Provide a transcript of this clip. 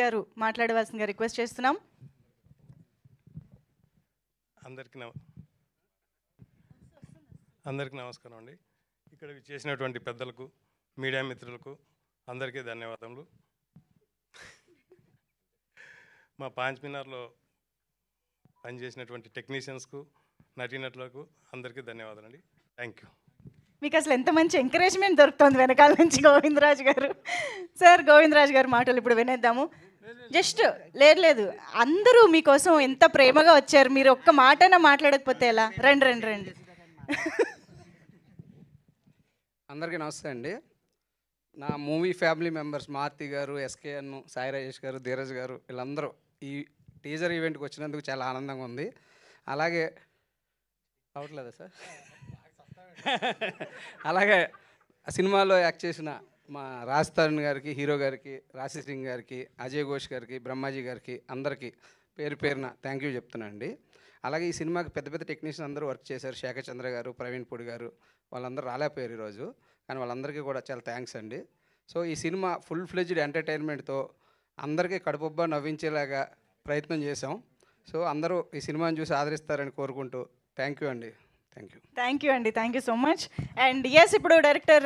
గారు మాట్లాడవలసిందిగా రిక్వెస్ట్ చేస్తున్నాం. అందరికీ నమస్కారం అండి. ఇక్కడ చేసినటువంటి పెద్దలకు, మీడియా మిత్రులకు అందరికీ ధన్యవాదములు. మా పాంచ్మినార్లో పనిచేసినటువంటి టెక్నీషియన్స్కు, నటీనటులకు అందరికీ ధన్యవాదాలండి. Thank you. మీకు అసలు ఎంత మంచి ఎంకరేజ్మెంట్ దొరుకుతుంది వెనకాల నుంచి గోవిందరాజు గారు. సార్, గోవిందరాజు గారు మాటలు ఇప్పుడు వినేద్దాము. జస్ట్ లేదు, అందరూ మీకోసం ఎంత ప్రేమగా వచ్చారు. మీరు ఒక్క మాటైనా మాట్లాడకపోతే ఎలా? రండి. అందరికీ నమస్తే అండి. నా మూవీ ఫ్యామిలీ మెంబర్స్ మారుతి గారు, ఎస్కేఎన్, సాయి రాజేష్ గారు, ధీరజ్ గారు, వీళ్ళందరూ ఈ టీజర్ ఈవెంట్కి వచ్చినందుకు చాలా ఆనందంగా ఉంది. అలాగే అవట్లేదా సార్? అలాగే సినిమాలో యాక్ట్ చేసిన మా రాజ్ తరుణ్ గారికి, హీరో గారికి, రాశి సింగ్ గారికి, అజయ్ ఘోష్ గారికి, బ్రహ్మాజీ గారికి అందరికీ పేరున థ్యాంక్ యూ చెప్తున్నానండి. అలాగే ఈ సినిమాకి పెద్ద పెద్ద టెక్నీషియన్ అందరూ వర్క్ చేశారు. శేఖర్ చంద్ర గారు, ప్రవీణ్ పొడి గారు, వాళ్ళందరూ రాలేకపోయారు ఈరోజు. కానీ వాళ్ళందరికీ కూడా చాలా థ్యాంక్స్ అండి. సో ఈ సినిమా ఫుల్ ఫ్లెడ్జ్డ్ ఎంటర్టైన్మెంట్తో అందరికీ కడుపుబ్బా నవ్వించేలాగా ప్రయత్నం చేశాం. సో అందరూ ఈ సినిమాని చూసి ఆదరిస్తారని కోరుకుంటూ థ్యాంక్ యూ అండి. Thank you so much. And yes, ఇప్పుడు డైరెక్టర్